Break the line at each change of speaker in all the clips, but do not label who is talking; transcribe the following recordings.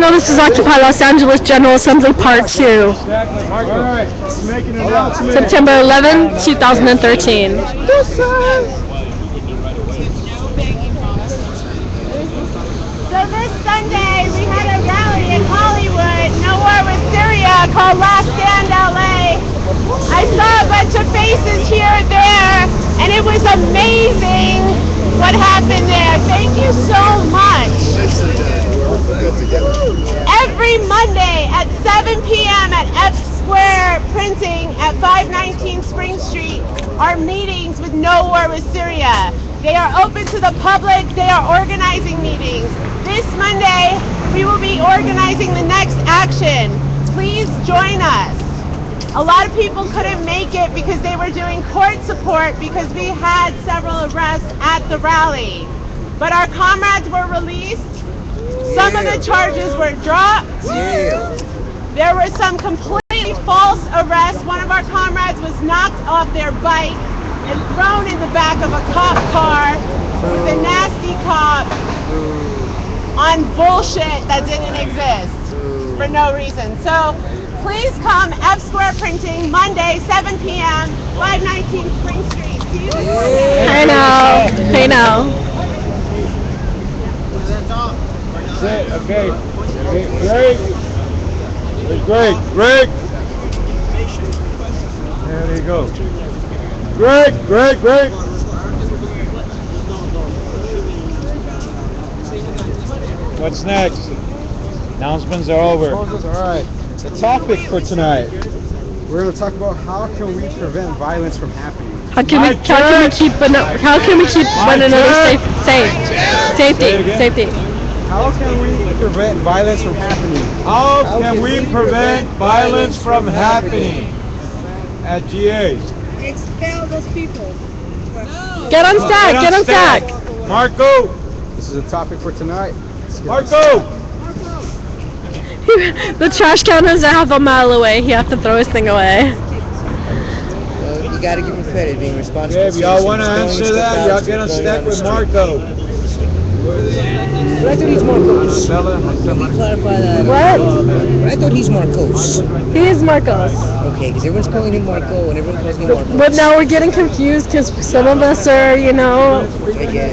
channel. This is Occupy Los Angeles General Assembly Part 2. September 11, 2013.
So this Sunday we had a rally in Hollywood, No War with Syria, called Last Stand LA. I saw a bunch of faces here and there, and it was amazing what happened there. Thank you so much. Every Monday at 7 p.m. at F Square Printing at 519 Spring Street are meetings with No War with Syria. They are open to the public. They are organizing meetings. This Monday, we will be organizing the next action. Please join us. A lot of people couldn't make it because they were doing court support because we had several arrests at the rally. But our comrades were released. Some of the charges were dropped. There were some completely false arrests. One of our comrades was knocked off their bike and thrown in the back of a cop car with a nasty cop on bullshit that didn't exist for no reason. So please come F Square Printing Monday 7 p.m. 519 Spring Street. See you soon.
Hey now. Hey now.
Okay. Greg. There you go. Greg. What's next? Announcements are over.
All right. The topic for tonight. We're going to talk about how can we prevent violence from happening.
How can we keep one another safety?
How can we prevent violence from happening?
How can we prevent violence from happening at GAs?
Expel those people.
Get on stack.
Marco.
This is a topic for tonight.
Marco.
The trash can is a half a mile away. He has to throw his thing away.
Well, you gotta give him credit, being responsible.
Okay, if y'all want to answer that, y'all get on stack with Marco.
But I thought he's Marcos. Let me clarify that.
What?
I thought he's Marcos.
He is Marcos.
Okay, because everyone's calling him Marco and everyone calls me Marcos.
But now we're getting confused because some of us are,
I get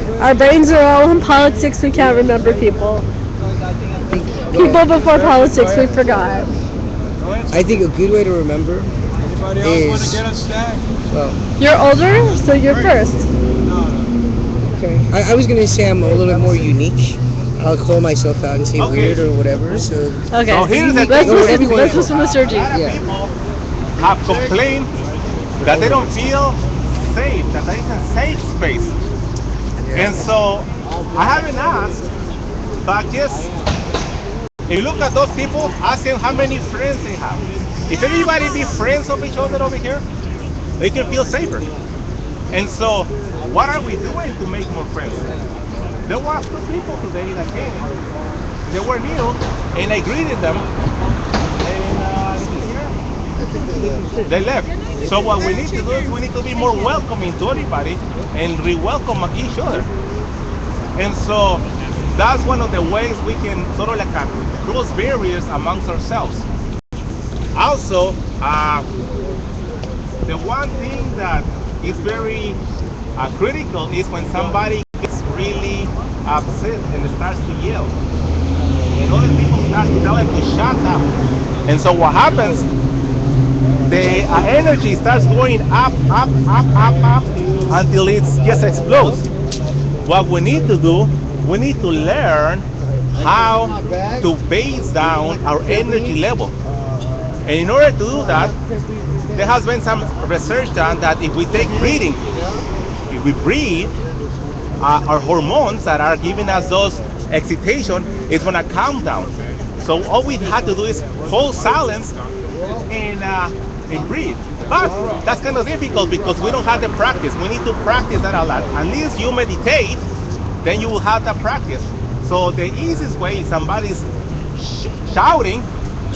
it.
our brains are all in politics. We can't remember people. People before politics, we forgot.
I think a good way to remember
Anybody else want to
is,
get on stack?
well,
You're older, so you're first.
okay. I was gonna say I'm a little bit more unique. I'll call myself out and say weird or whatever. So
Okay.
So here's the
Let's
thing.
listen to Sergi.
yeah.
People have complained that they don't feel safe, that there is a safe space. And so I haven't asked, but just if you look at those people, ask them how many friends they have. If everybody be friends of each other over here, they can feel safer. And so what are we doing to make more friends? There were 2 people today that came. They were new, and I greeted them, and they left. So what we need to do is we need to be more welcoming to everybody and re-welcome each other. And so that's one of the ways we can sort of like cross barriers amongst ourselves. Also, the one thing that is very critical is when somebody gets really upset and starts to yell. And other people start to tell them to shut up. And so what happens, the energy starts going up until it just explodes. What we need to do, we need to learn how to base down our energy level. And in order to do that, there has been some research done that if we take breathing, if we breathe, our hormones that are giving us those excitation is going to calm down. So all we have to do is hold silence and breathe. But that's kind of difficult because we don't have the practice. We need to practice that a lot. Unless you meditate, then you will have that practice. So the easiest way if somebody's shouting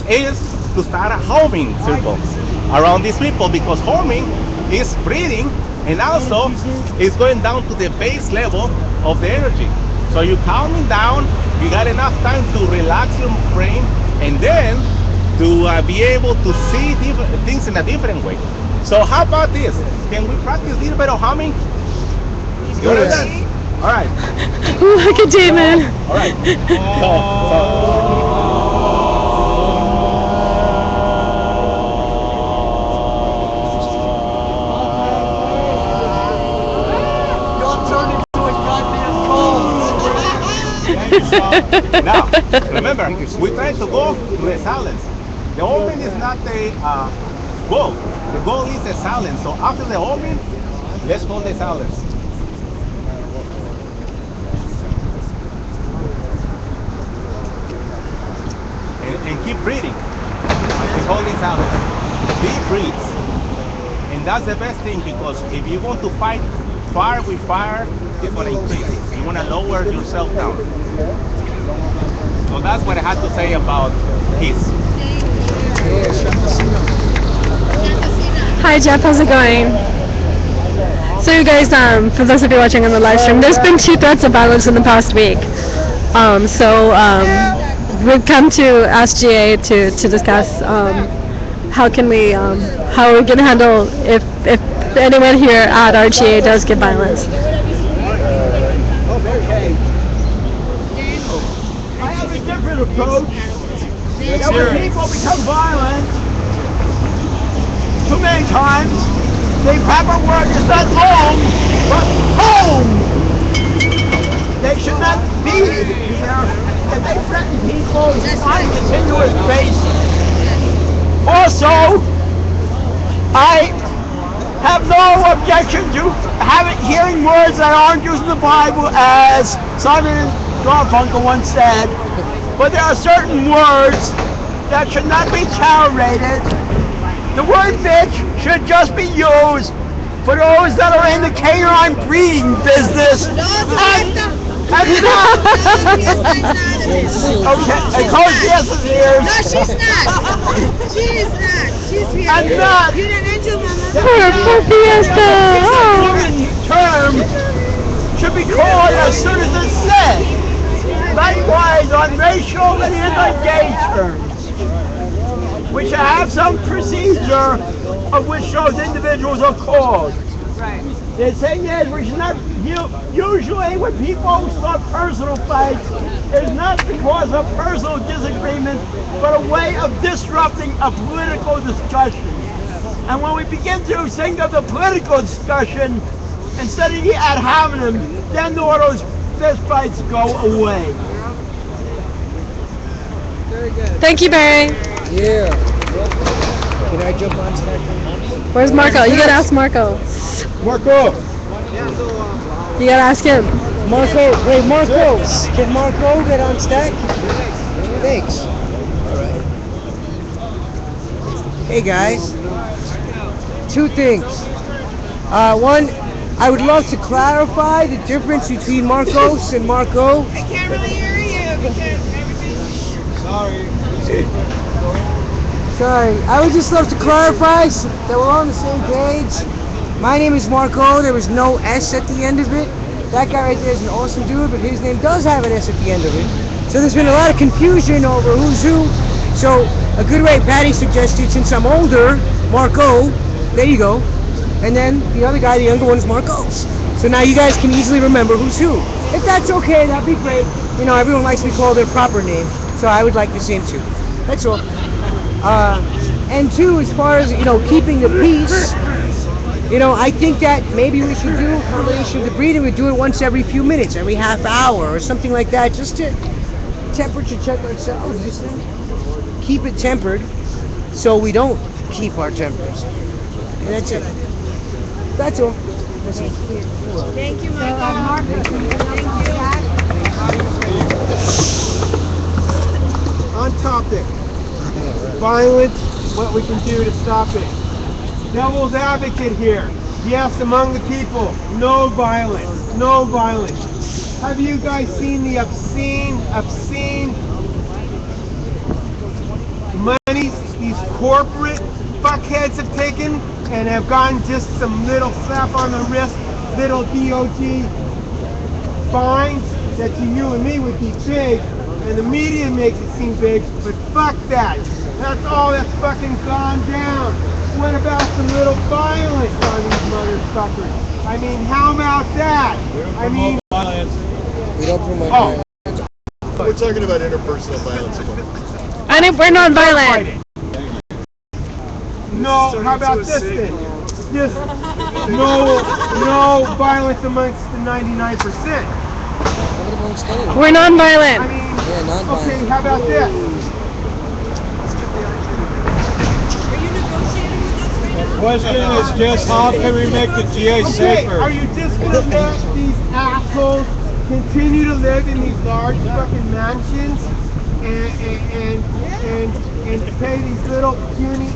is to start a homing circle around these people, because homing is breathing and also is going down to the base level of the energy. So you calming down, you got enough time to relax your brain, and then to be able to see things in a different way. So how about this? Can we practice a little bit of humming? You want to? All right.
Look at Damon.
All right. Now, remember, we try to go to the silence. The omen is not the goal. The goal is the silence. So after the omen, let's hold the silence. And keep breathing. Keep holding silence. Deep breaths. And that's the best thing, because if you want to fight fire with fire, it's going to increase. You want to lower yourself down. So that's what I had to say about his.
Hi Jeff, how's it going? So you guys, for those of you watching on the live stream, there's been 2 threats of violence in the past week. We've come to ask GA to discuss how are we going to handle if anyone here at our GA does get violence.
I have a different approach. That when people become violent, too many times, the proper word is not home, but home. They should not be here, and they threaten people on a continuous basis. Also, I have no objection to hearing words that aren't used in the Bible, as Simon Garfunkel once said, but there are certain words that should not be tolerated. The word bitch should just be used for those that are in the canine breeding business. Okay, and Coach Yes is here.
No, she's not. She's not. She's here.
And not.
You didn't enter, Mama.
Poor Fiesta.
Woman term should be called as soon as it's said. Likewise on racial and anti-gay terms, we should have some procedure of which those individuals are called.
Right.
The thing is, we should not, usually when people start personal fights, it's not because of personal disagreement, but a way of disrupting a political discussion. And when we begin to think of the political discussion, instead of ad hominem, then all those fist fights go away.
Very good.
Thank you, Barry.
Yeah. Can I jump on that?
Where's Marco? You gotta ask Marco.
Marco!
You gotta ask him.
Marco, wait, Marco! Can Marco get on stack? Thanks. Alright. Hey guys. 2 things. One, I would love to clarify the difference between Marcos and Marco.
I can't really hear you because everything's...
Sorry, I would just love to clarify that we're on the same page. My name is Marco, there was no S at the end of it. That guy right there is an awesome dude, but his name does have an S at the end of it. So there's been a lot of confusion over who's who. So a good way Patty suggested, since I'm older, Marco, there you go. And then the other guy, the younger one, is Marcos. So now you guys can easily remember who's who. If that's okay, that'd be great. You know, everyone likes to be called their proper name, so I would like the same too. That's all. And 2, as far as, keeping the peace, I think that maybe we should do a combination of the breathing. We do it once every few minutes, every half hour or something like that, just to temperature check ourselves, just to keep it tempered so we don't keep our tempers. And that's it. That's all. That's it.
Thank you, Michael.
On topic, violence, what we can do to stop it. Devil's advocate here. Yes, among the people, no violence, no violence. Have you guys seen the obscene money these corporate fuckheads have taken and have gotten just some little slap on the wrist, little DOT fines? that to you and me would be big, and the media makes it seem big, but fuck that. That's all that's fucking gone down. What about some little violence on these motherfuckers? I mean, how about that? I mean,
We don't promote
oh,
We're talking about interpersonal violence.
And if we're non-violent.
no, how about this thing? Just no violence amongst the 99%.
What amongst anyone?
We're non-violent.
I mean,
Yeah, non-violent.
okay, how about this?
The question is just how can we make the GA
Okay,
safer?
are you just gonna let these assholes continue to live in these large fucking mansions and pay these little puny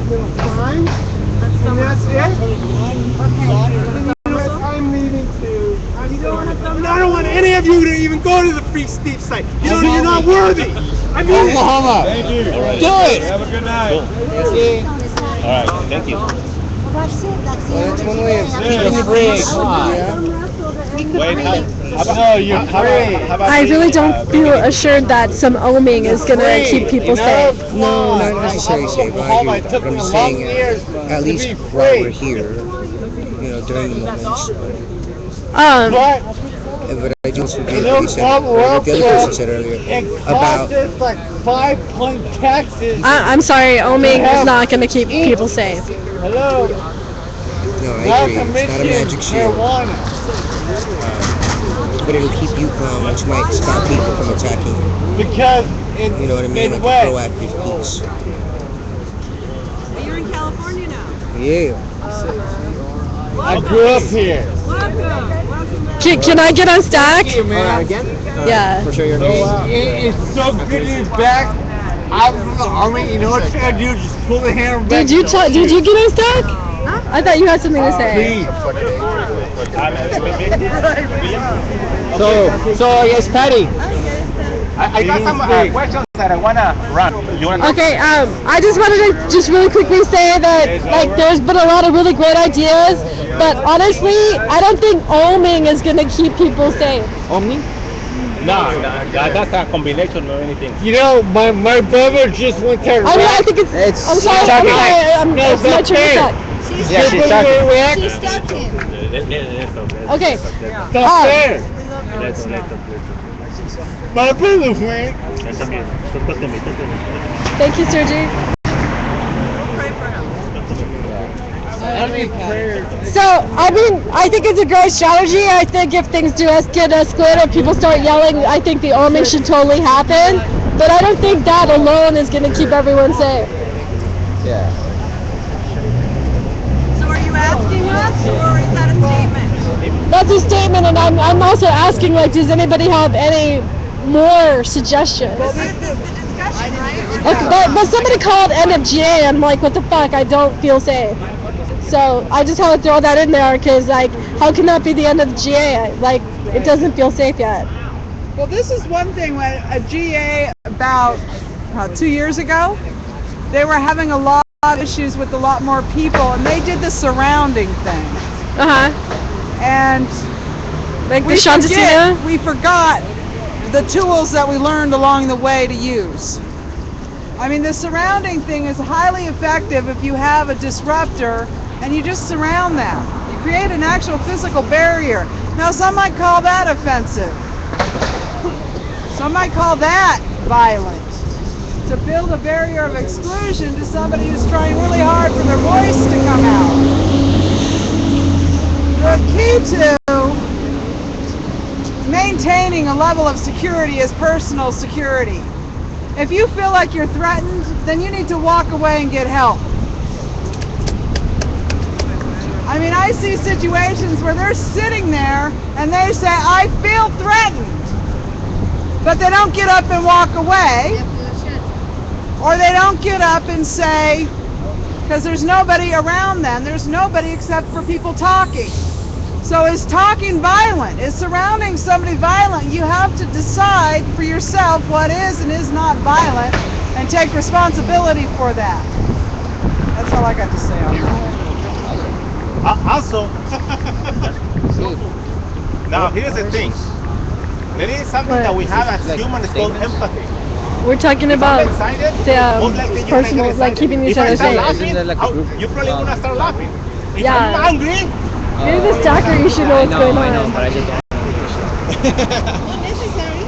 little fines? And that's it? Okay. I'm leaving too. I don't want any of you to even go to the Free Speech site. You're not worthy. I mean,
Oklahoma.
Thank you.
Do it.
Have a good night.
All right, thank you.
Well, that's one way of keeping the break.
Wait, how about
I really don't feel assured that some oming is gonna keep people safe.
No, not necessarily safe. I agree with that. But I'm saying, at least while we're here, during the moments. But I do also agree with what you said, or what the other person said earlier, about
like 5 point taxes.
I'm sorry, oming is not gonna keep people safe.
Hello.
no, I agree. It's not a magic shield, but it'll keep you calm, which might stop people from attacking you.
Because
You know what I mean? Like a proactive piece.
You're in California now.
Yeah.
I grew up here.
Can I get on stack?
Again?
Yeah.
For sure, your name.
It's so good to be back. I'm from the army. You know what you gotta do? Just pull the hammer back.
Did you get on stack? I thought you had something to say.
So I guess Patty.
I got some questions that I wanna run. You wanna?
Okay, I just wanted to just really quickly say that there's been a lot of really great ideas, but honestly, I don't think oming is gonna keep people safe.
Omni?
No, that's a combination of anything.
You know, my brother just went to
I mean, I think it's. I'm sorry. It's my turn to talk.
Yeah, she's talking.
She stopped him.
Okay.
Stop there.
Let's
My brother went.
Thank you, Sergi. So, I mean, I think it's a great strategy. I think if things get escalated, people start yelling, I think the oming should totally happen. But I don't think that alone is going to keep everyone safe.
Yeah.
So are you asking us, or is that a statement?
That's a statement, and I'm also asking, does anybody have any more suggestions?
Well, this is the discussion, right?
Okay, but somebody called NFGA, I'm like, what the fuck? I don't feel safe. So I just had to throw that in there because, how can that be the end of the GA? It doesn't feel safe yet.
Well, this is one thing. When a GA about 2 years ago, they were having a lot of issues with a lot more people, and they did the surrounding thing. And we forgot the tools that we learned along the way to use. I mean, the surrounding thing is highly effective if you have a disruptor and you just surround them. You create an actual physical barrier. Now, some might call that offensive. Some might call that violent. To build a barrier of exclusion to somebody who's trying really hard for their voice to come out. The key to maintaining a level of security is personal security. If you feel like you're threatened, then you need to walk away and get help. I mean, I see situations where they're sitting there and they say, I feel threatened. But they don't get up and walk away. Or they don't get up and say, because there's nobody around them. There's nobody except for people talking. So is talking violent? Is surrounding somebody violent? You have to decide for yourself what is and is not violent and take responsibility for that. That's all I got to say on that.
Also, now here's the thing. There is something that we have as humans called empathy.
We're talking
If I'm
about
excited,
the
most likely you're gonna get
personal, like
excited.
keeping each
If I
other
start
safe.
laughing, you probably gonna start laughing. If
Yeah.
I'm angry,
You're the stalker. You should know what's going on.
Unnecessary.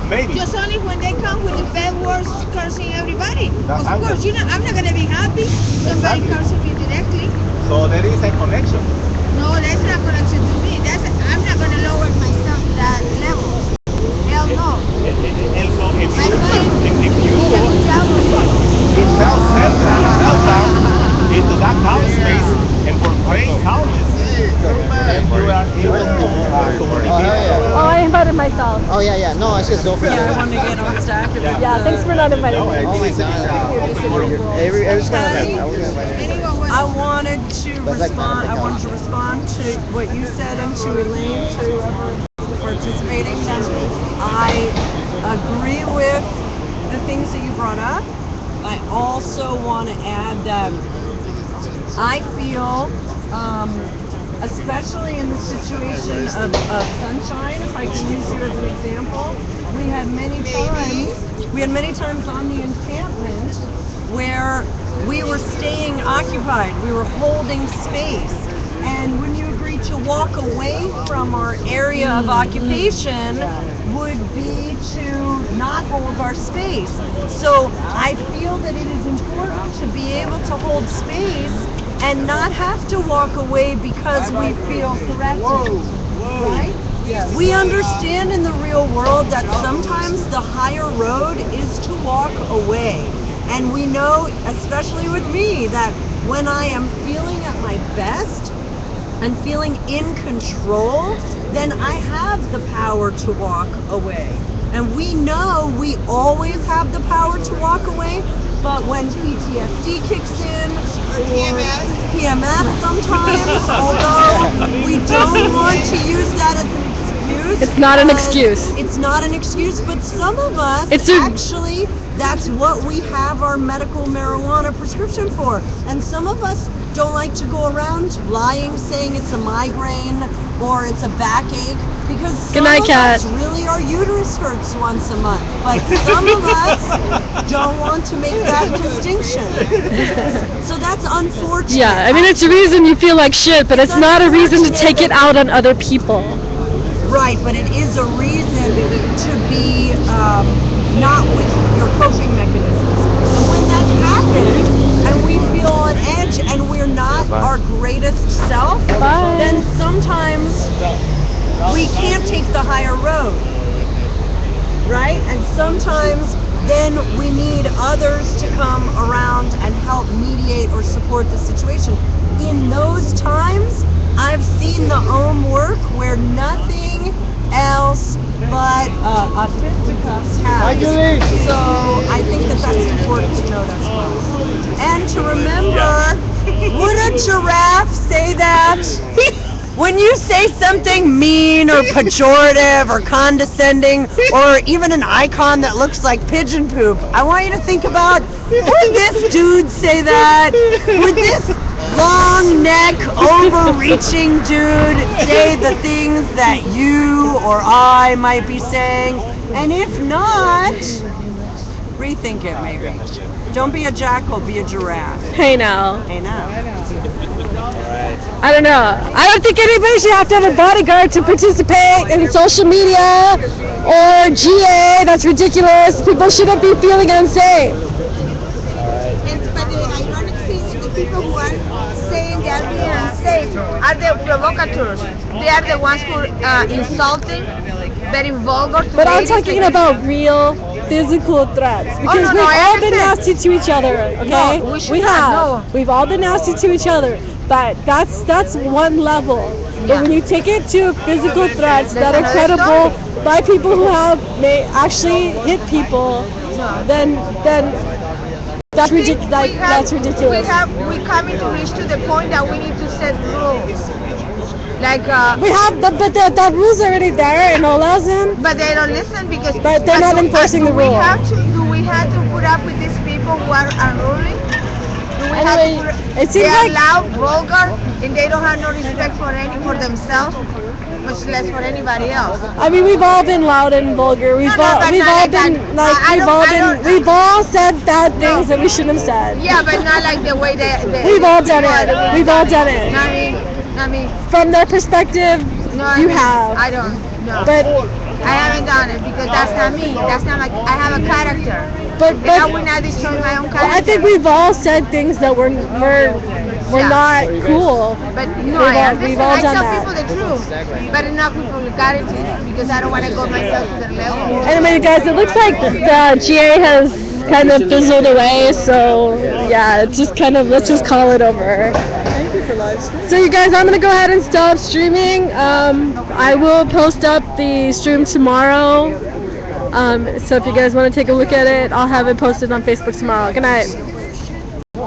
maybe.
Just only when they come with the bad words cursing everybody.
That's
Of course, I'm not gonna be happy somebody
Exactly.
cursing me directly.
So there is a connection.
No, that's not connection to me. I'm not gonna lower myself to that level. Hell no.
And so if
My
you
friend,
if you
good job on you.
you fell down into that calm space and portray calmness, then you are able to communicate.
Oh, I invited myself.
Oh yeah. No, I just go for it.
I wanted to get on stack.
Yeah, thanks for not inviting me.
Oh my god. Every time I was gonna invite
Anyone was
I wanted to
That's like
respond. I
Monica.
wanted to respond to what you said and to Elaine, to whoever participating. That I agree with the things that you brought up. I also want to add that I feel, especially in the situation of Sunshine, if I can use you as an example, we had many times on the encampment where we were staying occupied, we were holding space. And when you agree to walk away from our area of occupation would be to not hold our space. So I feel that it is important to be able to hold space and not have to walk away because we feel threatened, right? We understand in the real world that sometimes the higher road is to walk away. And we know, especially with me, that when I am feeling at my best and feeling in control, then I have the power to walk away. And we know we always have the power to walk away, but when PTSD kicks in, or PMS sometimes, although we don't want to use that as an excuse.
It's not an excuse.
It's not an excuse, but some of us actually, that's what we have our medical marijuana prescription for. And some of us don't like to go around lying, saying it's a migraine or it's a backache, because some of us really our uterus hurts once a month. But some of us don't want to make that distinction. So that's unfortunate.
Yeah, I mean, it's a reason you feel like shit, but it's not a reason to take it out on other people.
Right, but it is a reason to be not with your coping mechanisms. And when that happens, and we feel on edge, and we're not our greatest self, then sometimes we can't take the higher road, right? And sometimes then we need others to come around and help mediate or support the situation. In those times, I've seen the OM work where nothing else but a fisticuffs has. So I think that that's important to note as well. And to remember, would a giraffe say that? When you say something mean or pejorative or condescending, or even an icon that looks like pigeon poop, I want you to think about, would this dude say that? Would this long neck, overreaching dude say the things that you or I might be saying? And if not, rethink it maybe. Don't be a jackal, be a giraffe.
Hey now.
Hey now.
I don't know. I don't think anybody should have to have a bodyguard to participate in social media or GA. That's ridiculous. People shouldn't be feeling unsafe.
But the ironic thing is the people who are saying they are being unsafe are the provocateurs. They are the ones who are insulting, very vulgar.
But I'm talking about real physical threats, because we've all been nasty to each other, okay?
No,
We've all been nasty to each other, but that's one level. But when you take it to physical threats that are credible by people who may actually hit people, then that's ridiculous. That's ridiculous.
We coming to reach to the point that we need to set rules. Like
we have, but the rules are already there in OLAGA.
But they don't listen because.
But they're not enforcing the rule.
Do we have to put up with these people who are unruly? Do we
anyway,
have to
it seems
they are
like
loud, vulgar, and they don't have no respect for themselves.
much less for anybody else.
I mean, we've all been loud and vulgar. We've all
but
been
not like that.
we've all said bad things that we shouldn't have said.
Yeah, but not like the way they
We've all done it. We've all done it.
I mean,
From their perspective,
no,
you have.
I don't. No.
But
I haven't done it because that's not me. That's not I have a character.
But
and I would not destroy my own character.
I think we've all said things that were not cool.
But no, we've all done that. I tell people the truth, but enough people got it because I don't want to go myself to their level.
Anyway, guys, it looks like the GA has kind of fizzled away. So yeah, it's just kind of, let's just call it over.
Thank you for live streaming.
So you guys, I'm gonna go ahead and stop streaming. I will post up the stream tomorrow. So if you guys want to take a look at it, I'll have it posted on Facebook tomorrow. Good night.